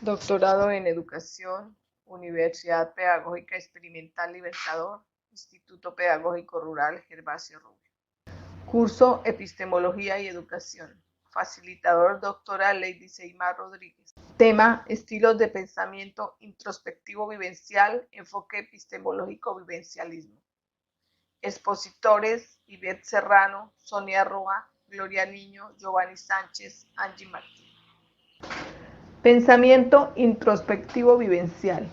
Doctorado en Educación, Universidad Pedagógica Experimental Libertador, Instituto Pedagógico Rural Gervasio Rubio. Curso Epistemología y Educación. Facilitador doctora Lady Seymar Rodríguez. Tema: estilos de pensamiento introspectivo vivencial, enfoque epistemológico vivencialismo. Expositores: Ivette Serrano, Sonia Roa, Gloria Niño, Giovanni Sánchez, Angie Martín. Pensamiento introspectivo vivencial.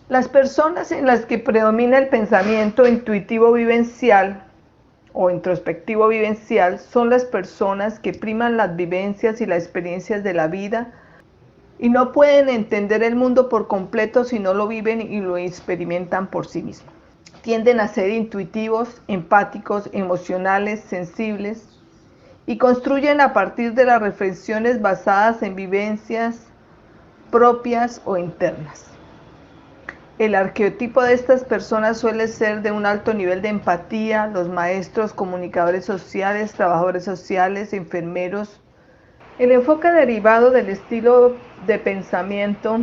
Las personas en las que predomina el pensamiento intuitivo vivencial o introspectivo vivencial son las personas que priman las vivencias y las experiencias de la vida y no pueden entender el mundo por completo si no lo viven y lo experimentan por sí mismos. Tienden a ser intuitivos, empáticos, emocionales, sensibles, y construyen a partir de las reflexiones basadas en vivencias propias o internas. El arquetipo de estas personas suele ser de un alto nivel de empatía: los maestros, comunicadores sociales, trabajadores sociales, enfermeros. El enfoque derivado del estilo de pensamiento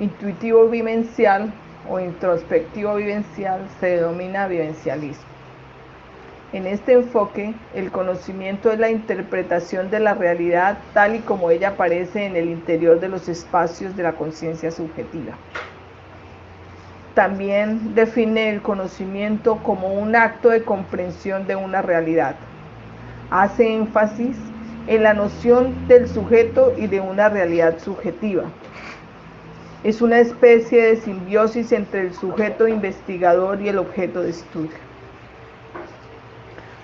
intuitivo vivencial o introspectivo vivencial se denomina vivencialismo. En este enfoque, el conocimiento es la interpretación de la realidad tal y como ella aparece en el interior de los espacios de la conciencia subjetiva. También define el conocimiento como un acto de comprensión de una realidad. Hace énfasis en la noción del sujeto y de una realidad subjetiva. Es una especie de simbiosis entre el sujeto investigador y el objeto de estudio.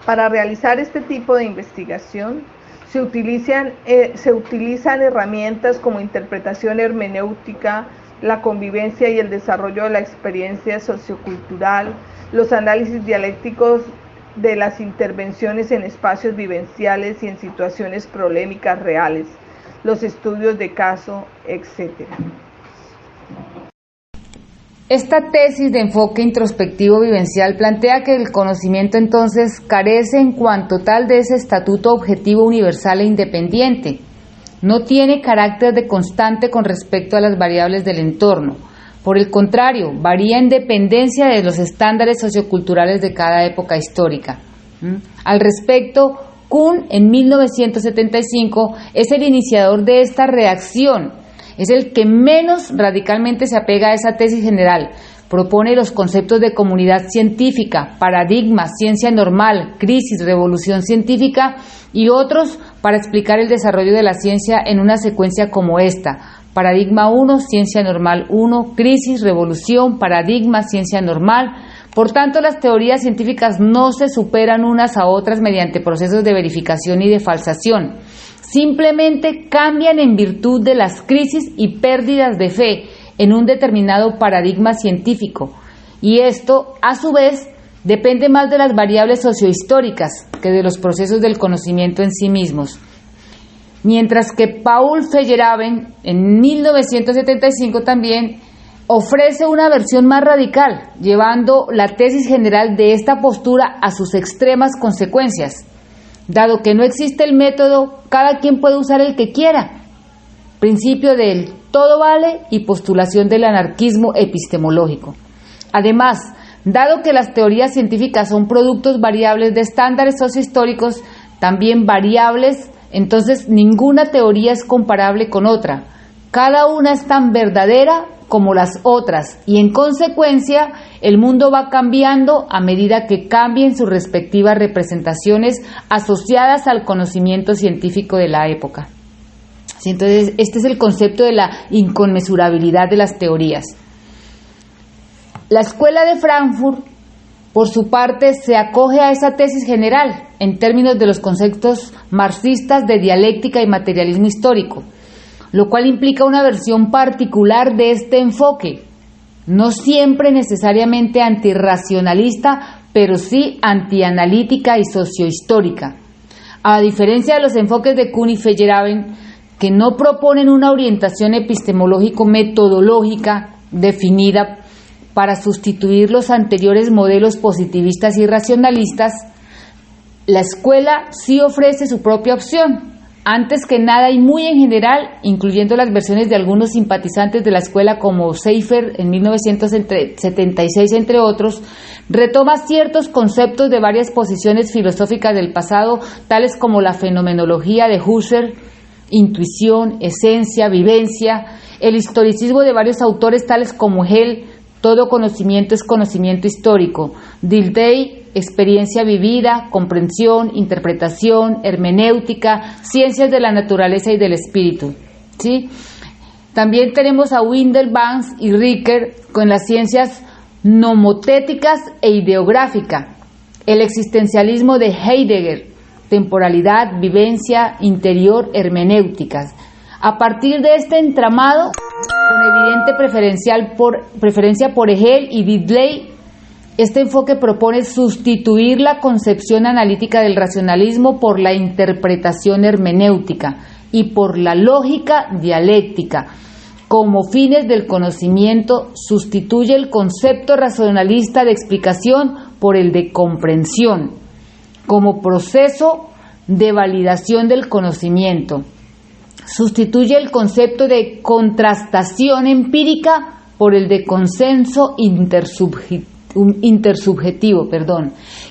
Para realizar este tipo de investigación se utilizan herramientas como interpretación hermenéutica, la convivencia y el desarrollo de la experiencia sociocultural, los análisis dialécticos de las intervenciones en espacios vivenciales y en situaciones problemáticas reales, los estudios de caso, etc. Esta tesis de enfoque introspectivo vivencial plantea que el conocimiento entonces carece en cuanto tal de ese estatuto objetivo universal e independiente. No tiene carácter de constante con respecto a las variables del entorno. Por el contrario, varía en dependencia de los estándares socioculturales de cada época histórica. Al respecto, Kuhn, en 1975, es el iniciador de esta reacción. Es el que menos radicalmente se apega a esa tesis general. Propone los conceptos de comunidad científica, paradigma, ciencia normal, crisis, revolución científica y otros para explicar el desarrollo de la ciencia en una secuencia como esta: paradigma 1, ciencia normal 1, crisis, revolución, paradigma, ciencia normal. Por tanto, las teorías científicas no se superan unas a otras mediante procesos de verificación y de falsación. Simplemente cambian en virtud de las crisis y pérdidas de fe en un determinado paradigma científico, y esto, a su vez, depende más de las variables sociohistóricas que de los procesos del conocimiento en sí mismos. Mientras que Paul Feyerabend, en 1975 también, ofrece una versión más radical, llevando la tesis general de esta postura a sus extremas consecuencias. Dado que no existe el método, cada quien puede usar el que quiera. Principio del todo vale y postulación del anarquismo epistemológico. Además, dado que las teorías científicas son productos variables de estándares sociohistóricos, también variables, entonces ninguna teoría es comparable con otra. Cada una es tan verdadera como las otras, y en consecuencia el mundo va cambiando a medida que cambien sus respectivas representaciones asociadas al conocimiento científico de la época. Entonces, este es el concepto de la inconmensurabilidad de las teorías. La Escuela de Frankfurt, por su parte, se acoge a esa tesis general en términos de los conceptos marxistas de dialéctica y materialismo histórico, lo cual implica una versión particular de este enfoque, no siempre necesariamente antirracionalista, pero sí antianalítica y sociohistórica. A diferencia de los enfoques de Kuhn y Feyerabend, que no proponen una orientación epistemológico-metodológica definida para sustituir los anteriores modelos positivistas y racionalistas, la escuela sí ofrece su propia opción, Antes que nada y muy en general, incluyendo las versiones de algunos simpatizantes de la escuela como Seifer en 1976, entre otros, retoma ciertos conceptos de varias posiciones filosóficas del pasado, tales como la fenomenología de Husserl, intuición, esencia, vivencia, el historicismo de varios autores tales como Hegel, todo conocimiento es conocimiento histórico, Dilthey, experiencia vivida, comprensión, interpretación, hermenéutica, ciencias de la naturaleza y del espíritu, ¿sí? También tenemos a Windelband y Ricker con las ciencias nomotéticas e ideográfica, el existencialismo de Heidegger, temporalidad, vivencia, interior, hermenéuticas. A partir de este entramado, con evidente preferencia por Hegel y Dilthey, este enfoque propone sustituir la concepción analítica del racionalismo por la interpretación hermenéutica y por la lógica dialéctica. Como fines del conocimiento, sustituye el concepto racionalista de explicación por el de comprensión, como proceso de validación del conocimiento. Sustituye el concepto de contrastación empírica por el de consenso intersubjetivo.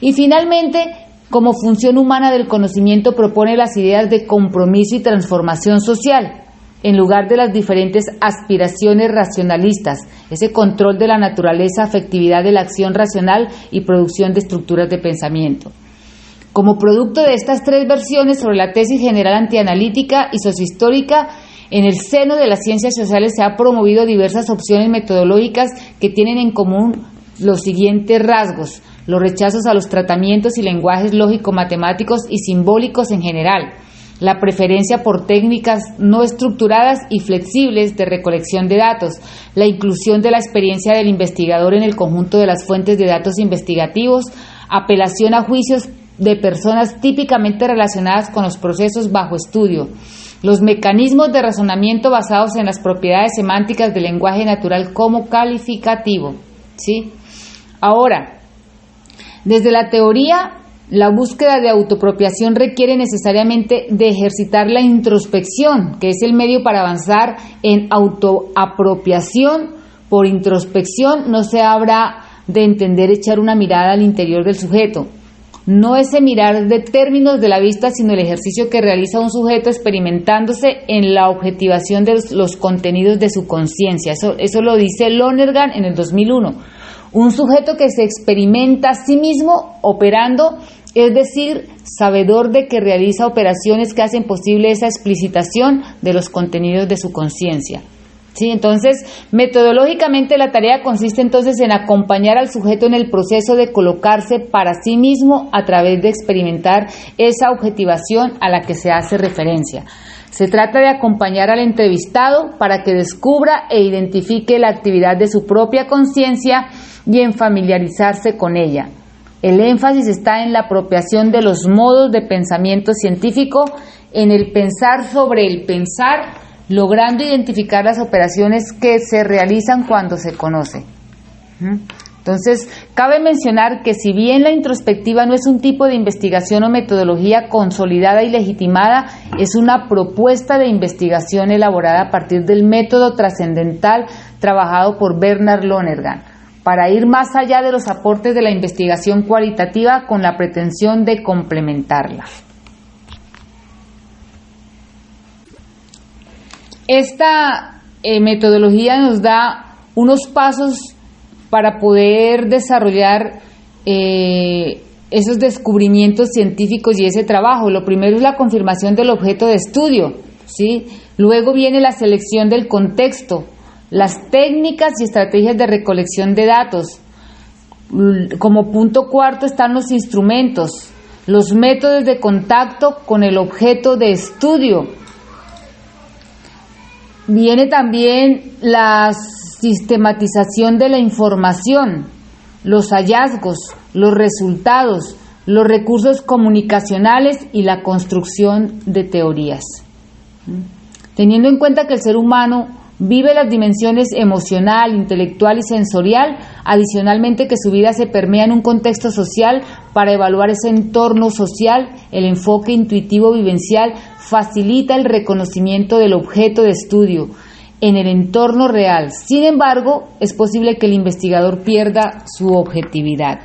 Y finalmente, como función humana del conocimiento, propone las ideas de compromiso y transformación social, en lugar de las diferentes aspiraciones racionalistas, ese control de la naturaleza, afectividad de la acción racional y producción de estructuras de pensamiento. Como producto de estas tres versiones sobre la tesis general antianalítica y sociohistórica, en el seno de las ciencias sociales se han promovido diversas opciones metodológicas que tienen en común los siguientes rasgos: los rechazos a los tratamientos y lenguajes lógico-matemáticos y simbólicos en general, la preferencia por técnicas no estructuradas y flexibles de recolección de datos, la inclusión de la experiencia del investigador en el conjunto de las fuentes de datos investigativos, apelación a juicios de personas típicamente relacionadas con los procesos bajo estudio, los mecanismos de razonamiento basados en las propiedades semánticas del lenguaje natural como calificativo, ¿sí? Ahora, desde la teoría, la búsqueda de autoapropiación requiere necesariamente de ejercitar la introspección, que es el medio para avanzar en autoapropiación. Por introspección no se habrá de entender echar una mirada al interior del sujeto. No ese mirar de términos de la vista, sino el ejercicio que realiza un sujeto experimentándose en la objetivación de los contenidos de su conciencia. Eso lo dice Lonergan en el 2001. Un sujeto que se experimenta a sí mismo operando, es decir, sabedor de que realiza operaciones que hacen posible esa explicitación de los contenidos de su conciencia. ¿Sí? Entonces, metodológicamente la tarea consiste entonces en acompañar al sujeto en el proceso de colocarse para sí mismo a través de experimentar esa objetivación a la que se hace referencia. Se trata de acompañar al entrevistado para que descubra e identifique la actividad de su propia conciencia y en familiarizarse con ella. El énfasis está en la apropiación de los modos de pensamiento científico, en el pensar sobre el pensar, logrando identificar las operaciones que se realizan cuando se conoce. Entonces, cabe mencionar que si bien la introspectiva no es un tipo de investigación o metodología consolidada y legitimada, es una propuesta de investigación elaborada a partir del método trascendental trabajado por Bernard Lonergan, para ir más allá de los aportes de la investigación cualitativa con la pretensión de complementarla. Esta metodología nos da unos pasos para poder desarrollar esos descubrimientos científicos y ese trabajo. Lo primero es la confirmación del objeto de estudio, ¿sí? Luego viene la selección del contexto, las técnicas y estrategias de recolección de datos. Como punto cuarto están los instrumentos, los métodos de contacto con el objeto de estudio. Viene también la sistematización de la información, los hallazgos, los resultados, los recursos comunicacionales y la construcción de teorías. Teniendo en cuenta que el ser humano Vive las dimensiones emocional, intelectual y sensorial, adicionalmente que su vida se permea en un contexto social. Para evaluar ese entorno social, el enfoque intuitivo vivencial facilita el reconocimiento del objeto de estudio en el entorno real. Sin embargo, es posible que el investigador pierda su objetividad.